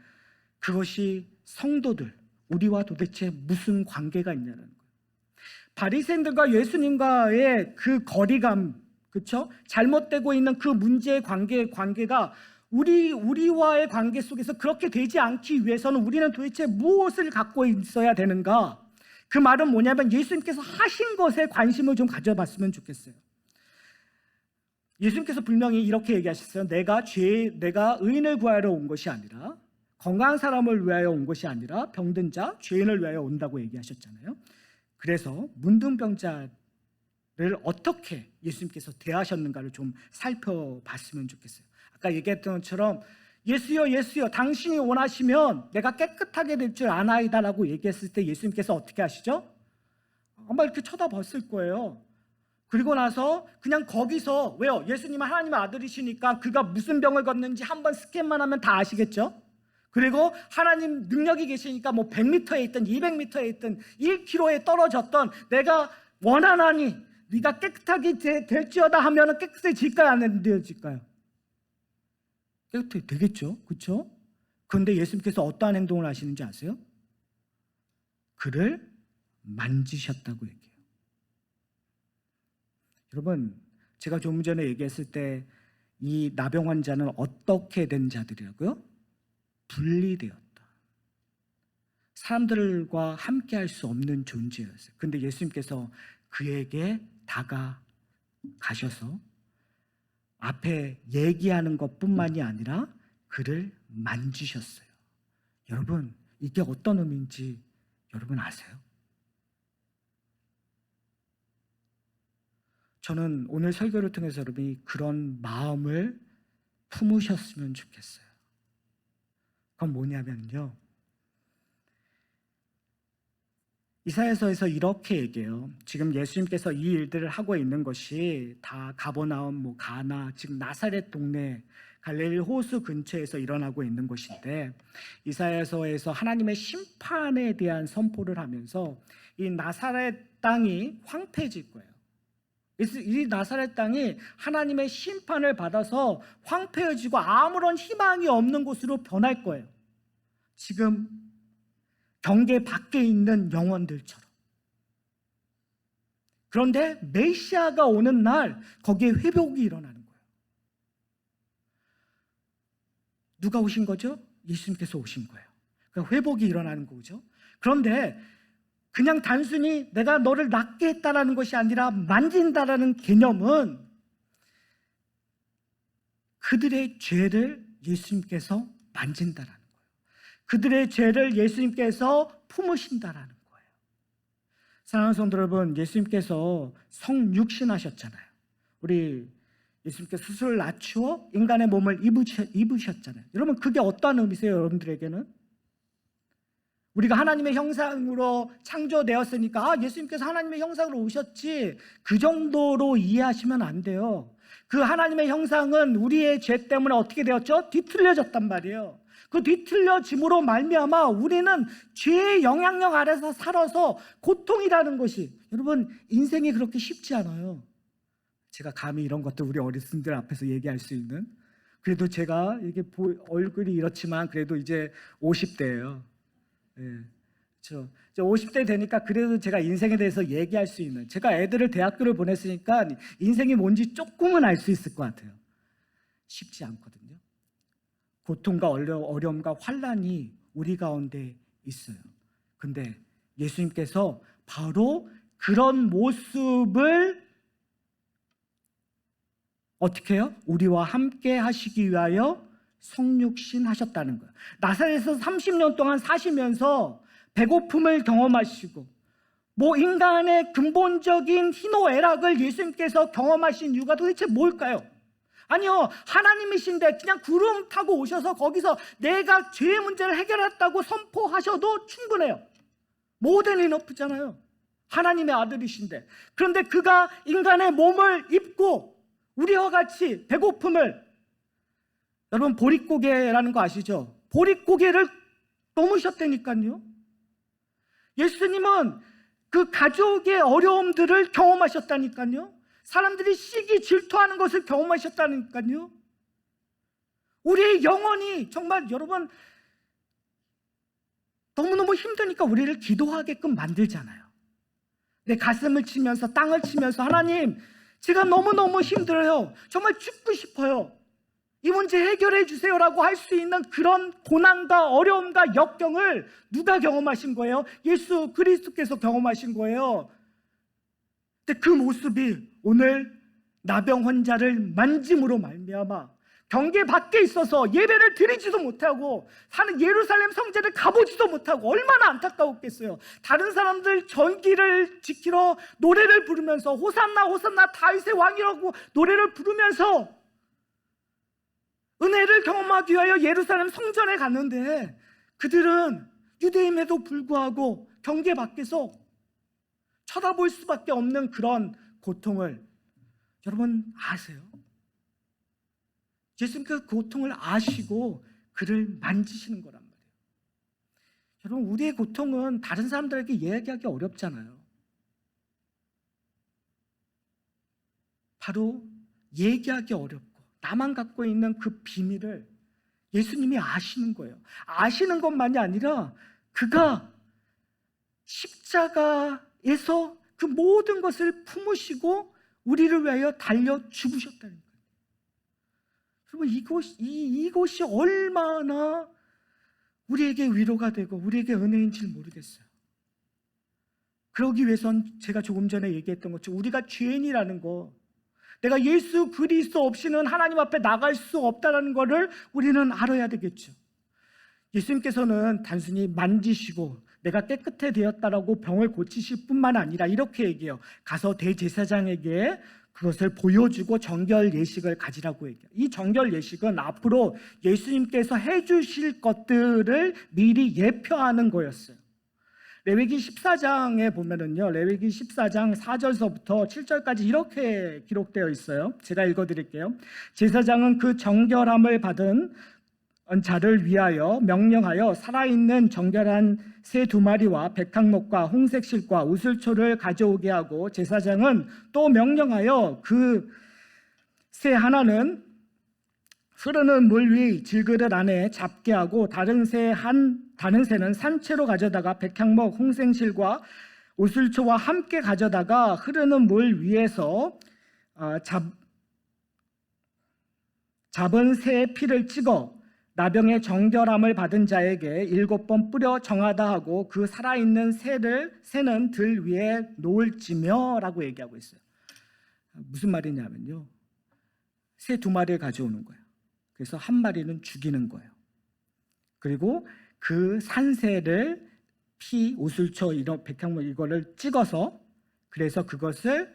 Speaker 1: 그것이 성도들, 우리와 도대체 무슨 관계가 있냐는 거예요. 바리새인들과 예수님과의 그 거리감, 그렇죠? 잘못되고 있는 그 문제의 관계가 우리와의 관계 속에서 그렇게 되지 않기 위해서는 우리는 도대체 무엇을 갖고 있어야 되는가? 그 말은 뭐냐면 예수님께서 하신 것에 관심을 좀 가져봤으면 좋겠어요. 예수님께서 분명히 이렇게 얘기하셨어요. 내가 의인을 구하러 온 것이 아니라, 건강한 사람을 위하여 온 것이 아니라 병든 자, 죄인을 위하여 온다고 얘기하셨잖아요. 그래서 문둥병자를 어떻게 예수님께서 대하셨는가를 좀 살펴봤으면 좋겠어요. 아까 얘기했던 것처럼 예수여 당신이 원하시면 내가 깨끗하게 될 줄 아나이다라고 얘기했을 때 예수님께서 어떻게 하시죠? 아마 이렇게 쳐다봤을 거예요. 그리고 나서 그냥 거기서, 왜요? 예수님은 하나님의 아들이시니까 그가 무슨 병을 걷는지 한번 스캔만 하면 다 아시겠죠? 그리고 하나님 능력이 계시니까 뭐 100m에 있든 200m에 있든 1km에 떨어졌던 내가 원하나니 네가 깨끗하게 될지어다 하면 깨끗해질까요? 안 되어질까요? 깨끗해 되겠죠, 그렇죠? 그런데 예수님께서 어떠한 행동을 하시는지 아세요? 그를 만지셨다고 얘기해요. 여러분, 제가 조금 전에 얘기했을 때 이 나병 환자는 어떻게 된 자들이라고요? 분리되었다. 사람들과 함께 할 수 없는 존재였어요. 그런데 예수님께서 그에게 다가가셔서 앞에 얘기하는 것뿐만이 아니라 그를 만지셨어요. 여러분, 이게 어떤 의미인지 여러분 아세요? 저는 오늘 설교를 통해서 여러분이 그런 마음을 품으셨으면 좋겠어요. 그건 뭐냐면요, 이사야서에서 이렇게 얘기해요. 지금 예수님께서 이 일들을 하고 있는 것이 다 가버나움, 가나, 지금 나사렛 동네 갈릴리 호수 근처에서 일어나고 있는 것인데, 이사야서에서 하나님의 심판에 대한 선포를 하면서 이 나사렛 땅이 황폐해질 거예요. 이 나사렛 땅이 하나님의 심판을 받아서 황폐해지고 아무런 희망이 없는 곳으로 변할 거예요. 지금 경계 밖에 있는 영혼들처럼. 그런데 메시아가 오는 날 거기에 회복이 일어나는 거예요. 누가 오신 거죠? 예수님께서 오신 거예요. 그러니까 회복이 일어나는 거죠. 그런데 그냥 단순히 내가 너를 낫게 했다라는 것이 아니라 만진다라는 개념은 그들의 죄를 예수님께서 만진다라는 거예요. 그들의 죄를 예수님께서 품으신다라는 거예요. 사랑하는 성도 여러분, 예수님께서 성육신하셨잖아요. 우리 예수님께서 스스로를 낮추어 인간의 몸을 입으셨잖아요. 여러분, 그게 어떠한 의미세요? 여러분들에게는? 우리가 하나님의 형상으로 창조되었으니까 예수님께서 하나님의 형상으로 오셨지, 그 정도로 이해하시면 안 돼요. 그 하나님의 형상은 우리의 죄 때문에 어떻게 되었죠? 뒤틀려졌단 말이에요. 그 뒤틀려짐으로 말미암아 우리는 죄의 영향력 아래서 살아서 고통이라는 것이, 여러분 인생이 그렇게 쉽지 않아요. 제가 감히 이런 것도 우리 어르신들 앞에서 얘기할 수 있는, 그래도 제가 이게 얼굴이 이렇지만 그래도 이제 50대예요. 예. 저 이제 50대 되니까 그래도 제가 인생에 대해서 얘기할 수 있는, 제가 애들을 대학교를 보냈으니까 인생이 뭔지 조금은 알 수 있을 것 같아요. 쉽지 않거든요. 고통과 어려움과 환난이 우리 가운데 있어요. 근데 예수님께서 바로 그런 모습을 어떻게 해요? 우리와 함께 하시기 위하여 성육신 하셨다는 거예요. 나사렛에서 30년 동안 사시면서 배고픔을 경험하시고 인간의 근본적인 희노애락을 예수님께서 경험하신 이유가 도대체 뭘까요? 아니요, 하나님이신데 그냥 구름 타고 오셔서 거기서 내가 죄의 문제를 해결했다고 선포하셔도 충분해요. 모든 이너프잖아요. 하나님의 아들이신데. 그런데 그가 인간의 몸을 입고 우리와 같이 배고픔을, 여러분 보릿고개라는 거 아시죠? 보릿고개를 넘으셨다니까요. 예수님은 그 가족의 어려움들을 경험하셨다니까요. 사람들이 시기 질투하는 것을 경험하셨다니까요. 우리의 영혼이 정말, 여러분 너무너무 힘드니까 우리를 기도하게끔 만들잖아요. 내 가슴을 치면서 땅을 치면서, 하나님 제가 너무너무 힘들어요, 정말 죽고 싶어요, 이 문제 해결해 주세요라고 할 수 있는 그런 고난과 어려움과 역경을 누가 경험하신 거예요? 예수 그리스도께서 경험하신 거예요. 근데 그 모습이 오늘 나병 환자를 만짐으로 말미암아 경계 밖에 있어서 예배를 드리지도 못하고 사는 예루살렘 성전을 가보지도 못하고 얼마나 안타까웠겠어요. 다른 사람들 전기를 지키러 노래를 부르면서 호산나 호산나 다윗의 왕이라고 노래를 부르면서 은혜를 경험하기 위하여 예루살렘 성전에 갔는데, 그들은 유대임에도 불구하고 경계 밖에서 쳐다볼 수밖에 없는 그런 고통을, 여러분 아세요? 예수님께서 그 고통을 아시고 그를 만지시는 거란 말이에요. 여러분 우리의 고통은 다른 사람들에게 이야기하기 어렵잖아요. 바로 얘기하기 어렵고 나만 갖고 있는 그 비밀을 예수님이 아시는 거예요. 아시는 것만이 아니라 그가 십자가에서 그 모든 것을 품으시고 우리를 위하여 달려 죽으셨다는 거예요. 여러분 이것이 얼마나 우리에게 위로가 되고 우리에게 은혜인지 모르겠어요. 그러기 위해선 제가 조금 전에 얘기했던 것처럼 우리가 죄인이라는 거, 내가 예수 그리스도 없이는 하나님 앞에 나갈 수 없다는 것을 우리는 알아야 되겠죠. 예수님께서는 단순히 만지시고 내가 깨끗해 되었다라고 병을 고치실 뿐만 아니라 이렇게 얘기해요. 가서 대제사장에게 그것을 보여주고 정결 예식을 가지라고 얘기해요. 이 정결 예식은 앞으로 예수님께서 해주실 것들을 미리 예표하는 거였어요. 레위기 14장에 보면은요, 레위기 14장 4절서부터 7절까지 이렇게 기록되어 있어요. 제가 읽어드릴게요. 제사장은 그 정결함을 받은 자를 위하여 명령하여 살아있는 정결한 새 2마리와 백항목과 홍색 실과 우슬초를 가져오게 하고, 제사장은 또 명령하여 그 새 하나는 흐르는 물 위 질그릇 안에 잡게 하고 다른 새는 산채로 가져다가 백향목 홍생실과 우슬초와 함께 가져다가 흐르는 물 위에서 잡은 새의 피를 찍어 나병의 정결함을 받은 자에게 7번 뿌려 정하다 하고 그 살아있는 새는 들 위에 놓을지며 라고 얘기하고 있어요. 무슨 말이냐면요, 새 2마리를 가져오는 거예요. 그래서 1마리는 죽이는 거예요. 그리고 그 산새를 피, 우슬초, 이런 백향목 이거를 찍어서, 그래서 그것을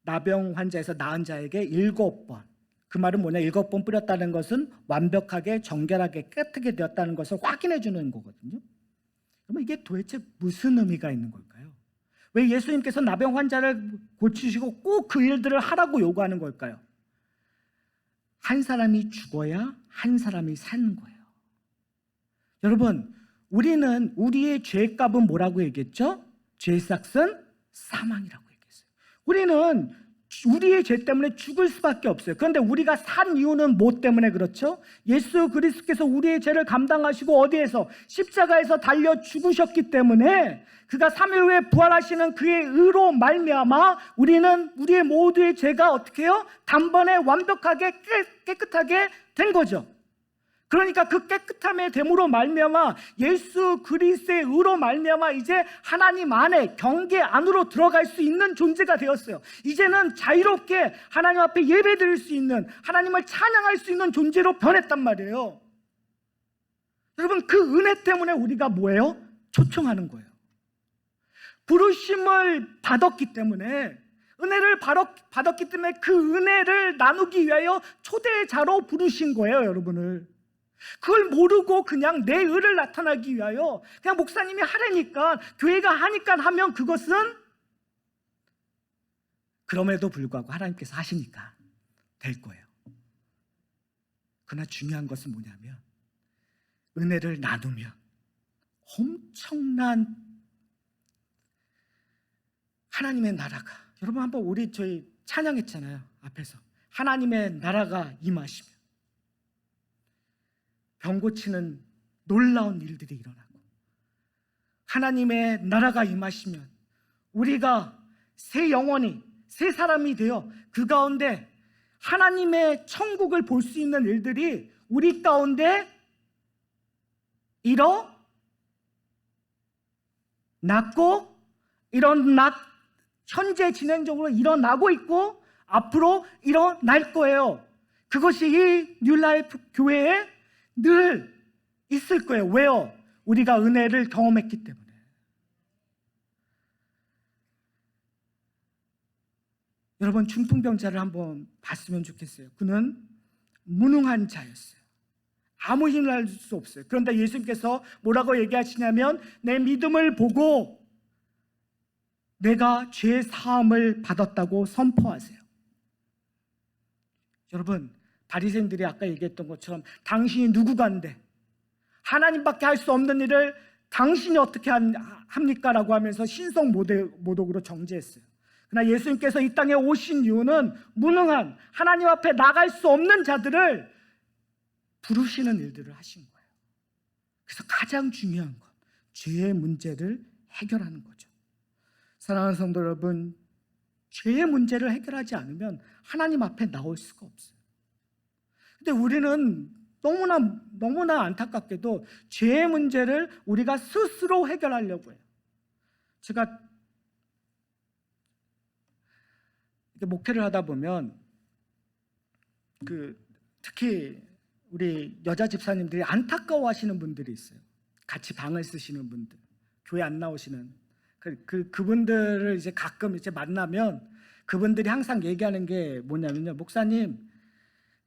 Speaker 1: 나병 환자에서 나은 자에게 7번, 그 말은 뭐냐, 7번 뿌렸다는 것은 완벽하게 정결하게 깨끗하게 되었다는 것을 확인해 주는 거거든요. 그러면 이게 도대체 무슨 의미가 있는 걸까요? 왜 예수님께서 나병 환자를 고치시고 꼭 그 일들을 하라고 요구하는 걸까요? 한 사람이 죽어야 한 사람이 사는 거예요. 여러분, 우리는 우리의 죄값은 뭐라고 얘기했죠? 죄값은 사망이라고 얘기했어요. 우리는 우리의 죄 때문에 죽을 수밖에 없어요. 그런데 우리가 산 이유는 뭐 때문에 그렇죠? 예수 그리스도께서 우리의 죄를 감당하시고 어디에서? 십자가에서 달려 죽으셨기 때문에 그가 3일 후에 부활하시는 그의 의로 말미암아 우리는 우리의 모두의 죄가 어떻게 해요? 단번에 완벽하게 깨끗하게 된 거죠. 그러니까 그 깨끗함의 됨으로 말미암아 예수 그리스도의 의로 말미암아 이제 하나님 안에 경계 안으로 들어갈 수 있는 존재가 되었어요. 이제는 자유롭게 하나님 앞에 예배드릴 수 있는, 하나님을 찬양할 수 있는 존재로 변했단 말이에요. 여러분, 그 은혜 때문에 우리가 뭐예요? 초청하는 거예요. 부르심을 받았기 때문에, 은혜를 받았기 때문에 그 은혜를 나누기 위하여 초대자로 부르신 거예요, 여러분을. 그걸 모르고 그냥 내 의를 나타나기 위하여 그냥 목사님이 하라니까, 교회가 하니까 하면 그것은 그럼에도 불구하고 하나님께서 하시니까 될 거예요. 그러나 중요한 것은 뭐냐면 은혜를 나누면 엄청난 하나님의 나라가, 여러분 한번 우리 저희 찬양했잖아요. 앞에서 하나님의 나라가 임하시면 병 고치는 놀라운 일들이 일어나고, 하나님의 나라가 임하시면 우리가 새 영혼이, 새 사람이 되어 그 가운데 하나님의 천국을 볼 수 있는 일들이 우리 가운데 현재 진행적으로 일어나고 있고 앞으로 일어날 거예요. 그것이 이 뉴라이프 교회에 늘 있을 거예요. 왜요? 우리가 은혜를 경험했기 때문에. 여러분, 중풍병자를 한번 봤으면 좋겠어요. 그는 무능한 자였어요. 아무 힘을 할 수 없어요. 그런데 예수님께서 뭐라고 얘기하시냐면 내 믿음을 보고 내가 죄 사함을 받았다고 선포하세요. 여러분, 바리새인들이 아까 얘기했던 것처럼 당신이 누구간데 하나님밖에 할 수 없는 일을 당신이 어떻게 합니까? 라고 하면서 신성 모독으로 정죄했어요. 그러나 예수님께서 이 땅에 오신 이유는 무능한, 하나님 앞에 나갈 수 없는 자들을 부르시는 일들을 하신 거예요. 그래서 가장 중요한 건 죄의 문제를 해결하는 거죠. 사랑하는 성도 여러분, 죄의 문제를 해결하지 않으면 하나님 앞에 나올 수가 없어요. 근데 우리는 너무나 안타깝게도 죄의 문제를 우리가 스스로 해결하려고 해요. 제가 목회를 하다 보면 특히 우리 여자 집사님들이 안타까워하시는 분들이 있어요. 같이 방을 쓰시는 분들, 교회 안 나오시는 그분들을 이제 가끔 이제 만나면 그분들이 항상 얘기하는 게 뭐냐면요, 목사님,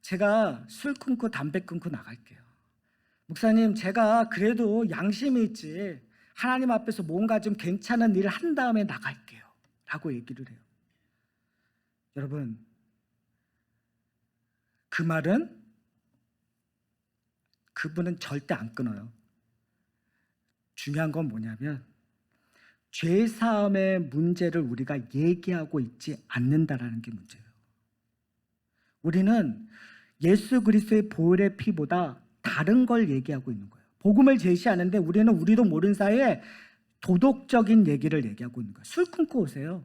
Speaker 1: 제가 술 끊고 담배 끊고 나갈게요. 목사님, 제가 그래도 양심이 있지 하나님 앞에서 뭔가 좀 괜찮은 일을 한 다음에 나갈게요 라고 얘기를 해요. 여러분, 그 말은 그분은 절대 안 끊어요. 중요한 건 뭐냐면 죄사함의 문제를 우리가 얘기하고 있지 않는다라는 게 문제예요. 우리는 예수 그리스도의 보혈의 피보다 다른 걸 얘기하고 있는 거예요. 복음을 제시하는데 우리도 모르는 사이에 도덕적인 얘기를 얘기하고 있는 거예요. 술 끊고 오세요.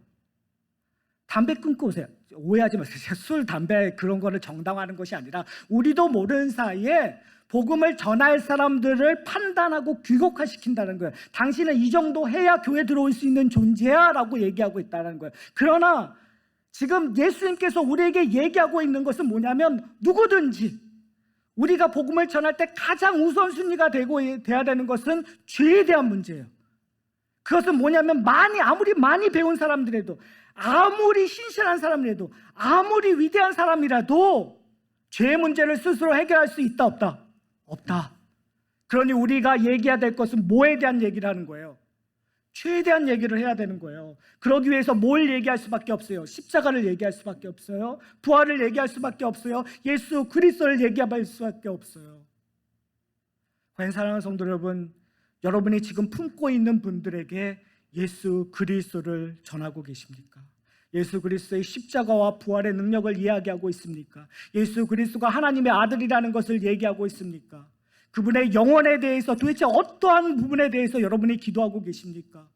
Speaker 1: 담배 끊고 오세요. 오해하지 마세요. 술, 담배 그런 거를 정당화하는 것이 아니라 우리도 모르는 사이에 복음을 전할 사람들을 판단하고 귀국화시킨다는 거예요. 당신은 이 정도 해야 교회 들어올 수 있는 존재야 라고 얘기하고 있다는 거예요. 그러나 지금 예수님께서 우리에게 얘기하고 있는 것은 뭐냐면 누구든지 우리가 복음을 전할 때 가장 우선순위가 돼야 되는 것은 죄에 대한 문제예요. 그것은 뭐냐면 아무리 많이 배운 사람들에도, 아무리 신실한 사람이라도, 아무리 위대한 사람이라도 죄의 문제를 스스로 해결할 수 있다 없다? 없다. 그러니 우리가 얘기해야 될 것은 뭐에 대한 얘기를 하는 거예요? 죄에 대한 얘기를 해야 되는 거예요. 그러기 위해서 뭘 얘기할 수밖에 없어요? 십자가를 얘기할 수밖에 없어요. 부활을 얘기할 수밖에 없어요. 예수 그리스도를 얘기할 수밖에 없어요. 과연 사랑하는 성도 여러분, 여러분이 지금 품고 있는 분들에게 예수 그리스도를 전하고 계십니까? 예수 그리스도의 십자가와 부활의 능력을 이야기하고 있습니까? 예수 그리스도가 하나님의 아들이라는 것을 얘기하고 있습니까? 그분의 영혼에 대해서 도대체 어떠한 부분에 대해서 여러분이 기도하고 계십니까?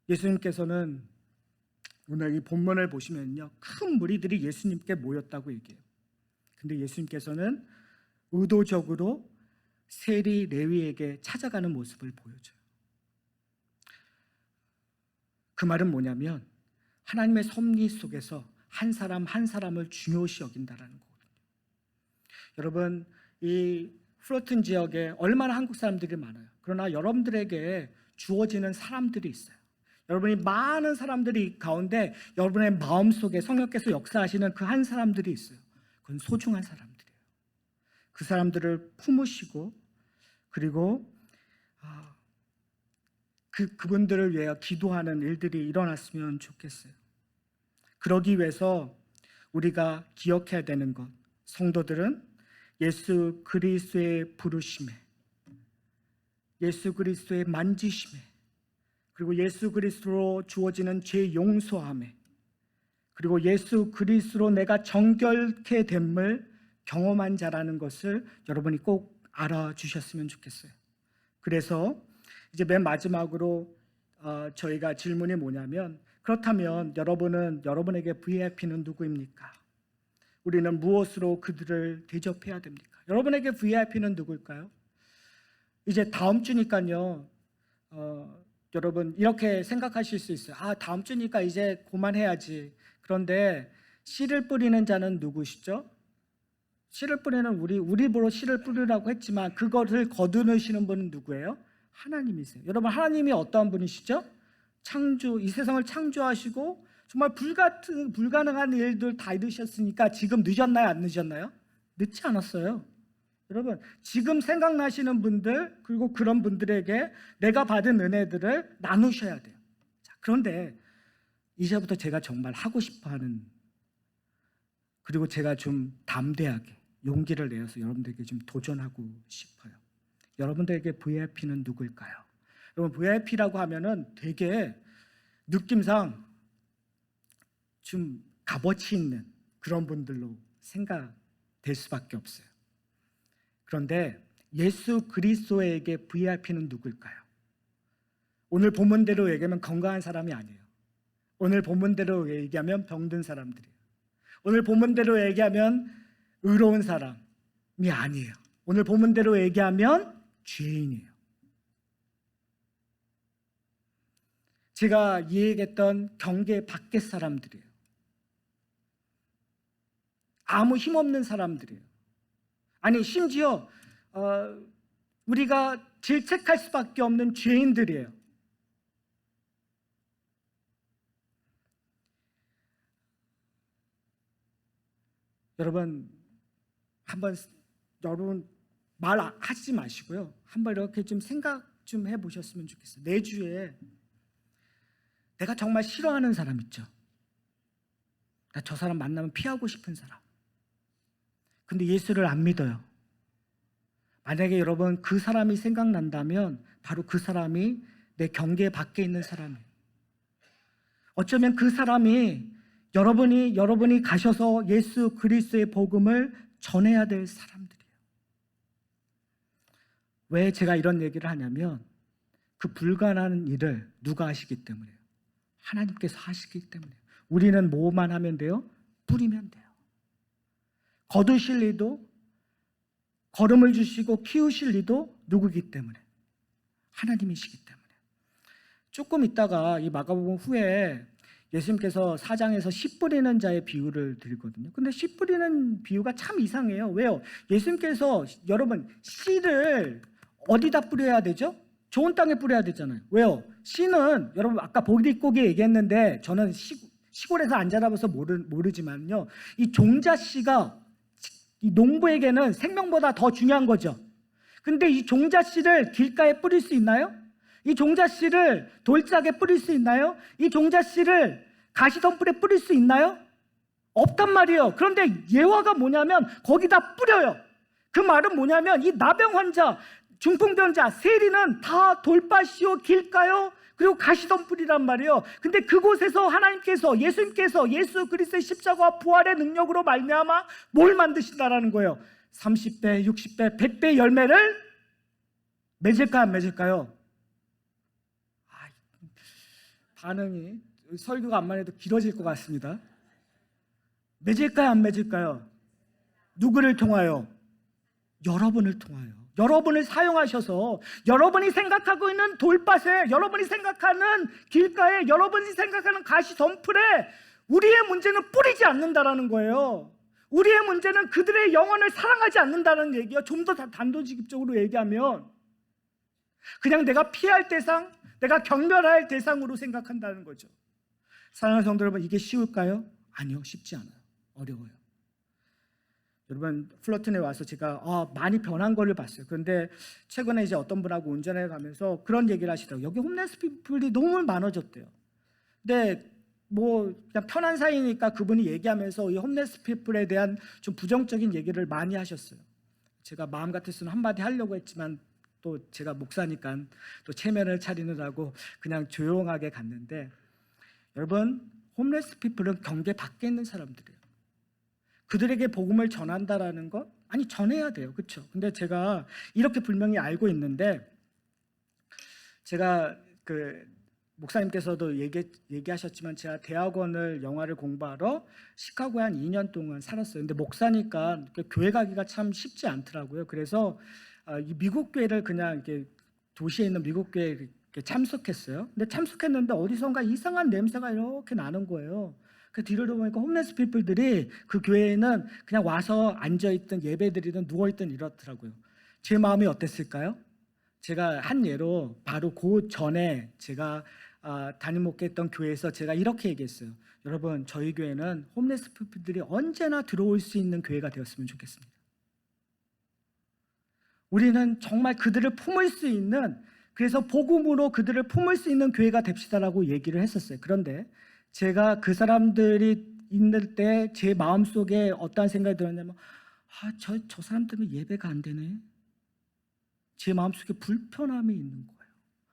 Speaker 1: 예수님께서는 오늘 이 본문을 보시면요, 큰 무리들이 예수님께 모였다고 얘기해요. 근데 예수님께서는 의도적으로 세리 레위에게 찾아가는 모습을 보여줘요. 그 말은 뭐냐면 하나님의 섭리 속에서 한 사람 한 사람을 중요시 여긴다라는 거거든요. 여러분, 이 플로튼 지역에 얼마나 한국 사람들이 많아요. 그러나 여러분들에게 주어지는 사람들이 있어요. 여러분이 많은 사람들이 가운데 여러분의 마음속에 성령께서 역사하시는 그 한 사람들이 있어요. 그건 소중한 사람들이에요. 그 사람들을 품으시고 그리고 그분들을 위하여 기도하는 일들이 일어났으면 좋겠어요. 그러기 위해서 우리가 기억해야 되는 것, 성도들은 예수 그리스도의 부르심에, 예수 그리스도의 만지심에, 그리고 예수 그리스도로 주어지는 죄 용서함에, 그리고 예수 그리스도로 내가 정결케 됨을 경험한 자라는 것을 여러분이 꼭 알아주셨으면 좋겠어요. 그래서 이제 맨 마지막으로 저희가 질문이 뭐냐면, 그렇다면 여러분에게 VIP는 누구입니까? 우리는 무엇으로 그들을 대접해야 됩니까? 여러분에게 VIP는 누구일까요? 이제 다음 주니까요, 여러분 이렇게 생각하실 수 있어요. 다음 주니까 이제 그만해야지. 그런데 씨를 뿌리는 자는 누구시죠? 씨를 뿌리는 우리 입으로 씨를 뿌리라고 했지만 그것을 거두시는 분은 누구예요? 하나님이세요. 여러분, 하나님이 어떠한 분이시죠? 이 세상을 창조하시고 정말 불가능한 일들 다 이루셨으니까 지금 늦었나요? 안 늦었나요? 늦지 않았어요. 여러분, 지금 생각나시는 분들, 그리고 그런 분들에게 내가 받은 은혜들을 나누셔야 돼요. 자, 그런데 이제부터 제가 정말 하고 싶어하는, 그리고 제가 좀 담대하게 용기를 내어서 여러분들에게 좀 도전하고 싶어요. 여러분들에게 VIP는 누구일까요? 여러분, VIP라고 하면은 되게 느낌상 좀 값어치 있는 그런 분들로 생각될 수밖에 없어요. 그런데 예수 그리스도에게 VIP는 누구일까요? 오늘 본문대로 얘기하면 건강한 사람이 아니에요. 오늘 본문대로 얘기하면 병든 사람들이에요. 오늘 본문대로 얘기하면 의로운 사람이 아니에요. 오늘 본문대로 얘기하면 죄인이에요. 제가 얘기했던 경계 밖의 사람들이에요. 아무 힘없는 사람들이에요. 아니, 심지어 우리가 질책할 수밖에 없는 죄인들이에요. 여러분, 여러분 말하지 마시고요. 한번 이렇게 좀 생각 좀 해보셨으면 좋겠어요. 내 주위에 내가 정말 싫어하는 사람 있죠. 나 저 사람 만나면 피하고 싶은 사람. 근데 예수를 안 믿어요. 만약에 여러분 그 사람이 생각난다면 바로 그 사람이 내 경계 밖에 있는 사람이에요. 어쩌면 그 사람이 여러분이 가셔서 예수 그리스도의 복음을 전해야 될 사람들이에요. 왜 제가 이런 얘기를 하냐면 그 불가능한 일을 누가 하시기 때문에요. 하나님께서 하시기 때문에요. 우리는 뭐만 하면 돼요? 뿌리면 돼요. 거두실 이도, 걸음을 주시고 키우실 이도 누구기 때문에? 하나님이시기 때문에. 조금 있다가 이 마가복음 후에 예수님께서 4장에서 씨 뿌리는 자의 비유를 드리거든요. 근데 씨 뿌리는 비유가 참 이상해요. 왜요? 예수님께서 여러분 씨를 어디다 뿌려야 되죠? 좋은 땅에 뿌려야 되잖아요. 왜요? 씨는 여러분 아까 보릿고개 얘기했는데 저는 시골에서 안 자라봐서 모르지만요. 이 종자씨가 이 농부에게는 생명보다 더 중요한 거죠. 근데 이 종자씨를 길가에 뿌릴 수 있나요? 이 종자씨를 돌짝에 뿌릴 수 있나요? 이 종자씨를 가시덤불에 뿌릴 수 있나요? 없단 말이에요. 그런데 예화가 뭐냐면 거기다 뿌려요. 그 말은 뭐냐면 이 나병 환자, 중풍병자, 세리는 다 돌밭이요 길가요 그리고 가시덤불이란 말이에요. 근데 그곳에서 하나님께서, 예수님께서 예수 그리스도의 십자가와 부활의 능력으로 말미암아 뭘 만드신다라는 거예요. 30배, 60배, 100배 열매를 맺을까요, 안 맺을까요? 반응이 설교가 암만 해도 길어질 것 같습니다. 맺을까요, 안 맺을까요? 누구를 통하여? 여러분을 통하여. 여러분을 사용하셔서 여러분이 생각하고 있는 돌밭에, 여러분이 생각하는 길가에, 여러분이 생각하는 가시 덤불에 우리의 문제는 뿌리지 않는다라는 거예요. 우리의 문제는 그들의 영혼을 사랑하지 않는다는 얘기예요. 좀 더 단도직입적으로 얘기하면 그냥 내가 피할 대상, 내가 경멸할 대상으로 생각한다는 거죠. 사랑하는 성도 여러분, 이게 쉬울까요? 아니요, 쉽지 않아요. 어려워요. 여러분, 플러튼에 와서 제가 많이 변한 거를 봤어요. 그런데 최근에 이제 어떤 분하고 운전해 가면서 그런 얘기를 하시더라고요. 여기 홈레스 피플이 너무 많아졌대요. 근데 뭐 그냥 편한 사이니까 그분이 얘기하면서 이 홈레스 피플에 대한 좀 부정적인 얘기를 많이 하셨어요. 제가 마음 같아서는 한마디 하려고 했지만 또 제가 목사니까 또 체면을 차리느라고 그냥 조용하게 갔는데, 여러분, 홈레스 피플은 경계 밖에 있는 사람들이에요. 그들에게 복음을 전한다라는 것, 아니 전해야 돼요, 그렇죠? 근데 제가 이렇게 분명히 알고 있는데, 제가 그 목사님께서도 얘기하셨지만 제가 대학원을 영화를 공부하러 시카고에 한 2년 동안 살았어요. 근데 목사니까 교회 가기가 참 쉽지 않더라고요. 그래서 이 미국 교회를 그냥 이렇게 도시에 있는 미국 교회에 이렇게 참석했어요. 근데 참석했는데 어디선가 이상한 냄새가 이렇게 나는 거예요. 그 뒤를 보니까 홈레스 피플들이 그 교회에는 그냥 와서 앉아있든 예배드리든 누워있든 이렇더라고요. 제 마음이 어땠을까요? 제가 한 예로 바로 그 전에 제가 담임 목회했던 교회에서 제가 이렇게 얘기했어요. 여러분, 저희 교회는 홈레스 피플들이 언제나 들어올 수 있는 교회가 되었으면 좋겠습니다. 우리는 정말 그들을 품을 수 있는, 그래서 복음으로 그들을 품을 수 있는 교회가 됩시다라고 얘기를 했었어요. 그런데 제가 그 사람들이 있는 때 제 마음속에 어떠한 생각이 들었냐면 저 사람 때문에 예배가 안 되네. 제 마음속에 불편함이 있는 거예요.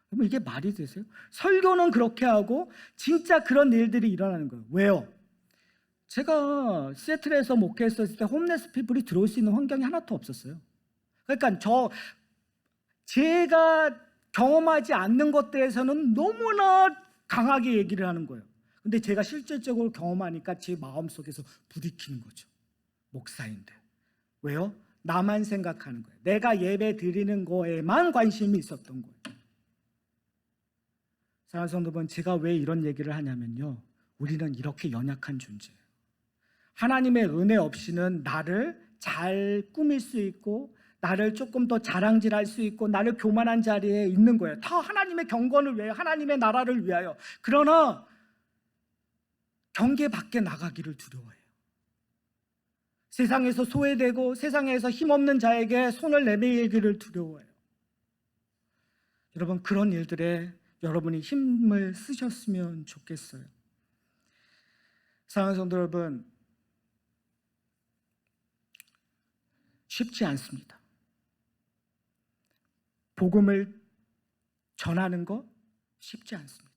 Speaker 1: 그러면 이게 말이 되세요? 설교는 그렇게 하고 진짜 그런 일들이 일어나는 거예요. 왜요? 제가 시애틀에서 목회했을 때 홈레스 피플이 들어올 수 있는 환경이 하나도 없었어요. 그러니까 제가 경험하지 않는 것들에서는 너무나 강하게 얘기를 하는 거예요. 근데 제가 실질적으로 경험하니까 제 마음속에서 부딪히는 거죠. 목사인데. 왜요? 나만 생각하는 거예요. 내가 예배 드리는 거에만 관심이 있었던 거예요. 사랑하는 성도 여러분, 제가 왜 이런 얘기를 하냐면요, 우리는 이렇게 연약한 존재예요. 하나님의 은혜 없이는 나를 잘 꾸밀 수 있고 나를 조금 더 자랑질할 수 있고 나를 교만한 자리에 있는 거예요. 다 하나님의 경건을 위하여, 하나님의 나라를 위하여. 그러나 경계 밖에 나가기를 두려워해요. 세상에서 소외되고 세상에서 힘없는 자에게 손을 내밀기를 두려워해요. 여러분, 그런 일들에 여러분이 힘을 쓰셨으면 좋겠어요. 사랑하는 성도 여러분, 쉽지 않습니다. 복음을 전하는 거 쉽지 않습니다.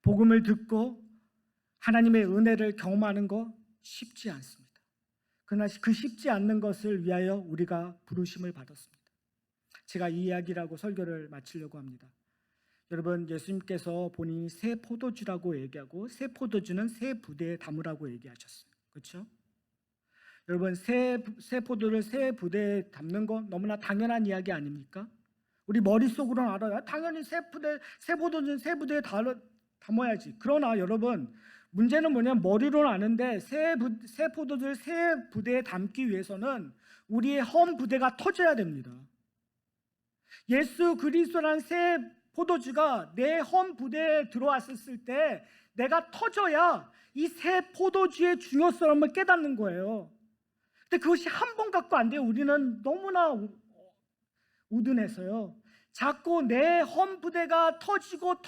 Speaker 1: 복음을 듣고 하나님의 은혜를 경험하는 거 쉽지 않습니다. 그러나 그 쉽지 않는 것을 위하여 우리가 부르심을 받았습니다. 제가 이 이야기라고 설교를 마치려고 합니다. 여러분, 예수님께서 본인이 새 포도주라고 얘기하고 새 포도주는 새 부대에 담으라고 얘기하셨어요. 그렇죠? 여러분, 새 포도를 새 부대에 담는 거 너무나 당연한 이야기 아닙니까? 우리 머릿속으로는 알아요. 당연히 새 포도주는 새 부대에 담아야지. 그러나 여러분, 문제는 뭐냐면 머리로는 아는데 새 포도주를 새 부대에 담기 위해서는 우리의 험 부대가 터져야 됩니다. 예수 그리스도라는 새 포도주가 내 험 부대에 들어왔을 때 내가 터져야 이 새 포도주의 중요성을 깨닫는 거예요. 근데 그것이 한 번 갖고 안 돼요. 우리는 너무나 우둔해서요. 자꾸 내 험부대가 터지고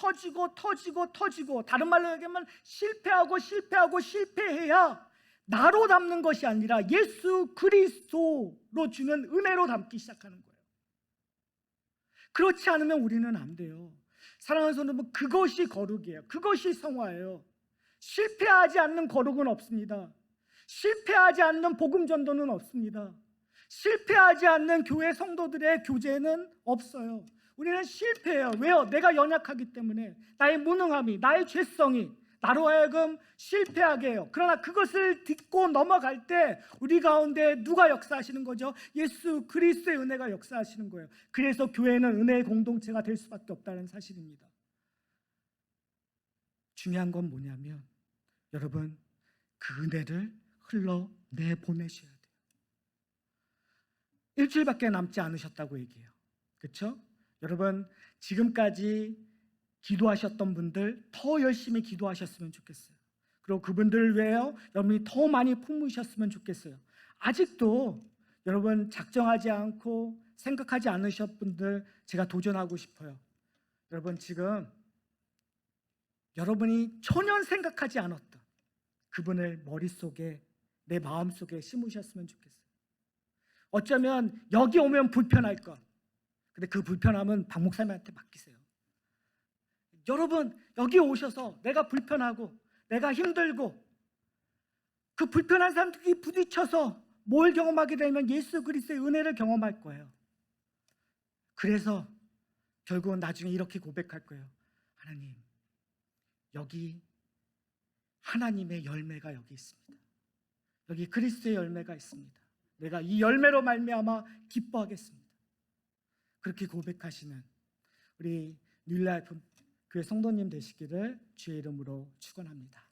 Speaker 1: 다른 말로 얘기하면 실패하고 실패해야 나로 담는 것이 아니라 예수 그리스도로 주는 은혜로 담기 시작하는 거예요. 그렇지 않으면 우리는 안 돼요. 사랑하는 성도 여러분, 그것이 거룩이에요. 그것이 성화예요. 실패하지 않는 거룩은 없습니다. 실패하지 않는 복음 전도는 없습니다. 실패하지 않는 교회 성도들의 교제는 없어요. 우리는 실패해요. 왜요? 내가 연약하기 때문에, 나의 무능함이, 나의 죄성이 나로 하여금 실패하게 해요. 그러나 그것을 딛고 넘어갈 때 우리 가운데 누가 역사하시는 거죠? 예수 그리스도의 은혜가 역사하시는 거예요. 그래서 교회는 은혜의 공동체가 될 수밖에 없다는 사실입니다. 중요한 건 뭐냐면 여러분, 그 은혜를 흘러내보내셔야 돼요. 일주일밖에 남지 않으셨다고 얘기해요. 그렇죠? 여러분, 지금까지 기도하셨던 분들 더 열심히 기도하셨으면 좋겠어요. 그리고 그분들을 위하여 여러분이 더 많이 품으셨으면 좋겠어요. 아직도 여러분 작정하지 않고 생각하지 않으셨던 분들 제가 도전하고 싶어요. 여러분, 지금 여러분이 전혀 생각하지 않았던 그분을 머릿속에, 내 마음속에 심으셨으면 좋겠어요. 어쩌면 여기 오면 불편할 것, 근데 그 불편함은 박 목사님한테 맡기세요. 여러분, 여기 오셔서 내가 불편하고 내가 힘들고 그 불편한 사람들이 부딪혀서 뭘 경험하게 되면 예수 그리스도의 은혜를 경험할 거예요. 그래서 결국은 나중에 이렇게 고백할 거예요. 하나님, 여기 하나님의 열매가 여기 있습니다. 여기 그리스도의 열매가 있습니다. 내가 이 열매로 말미암아 기뻐하겠습니다. 그렇게 고백하시는 우리 뉴라이프 교회 성도님 되시기를 주의 이름으로 축원합니다.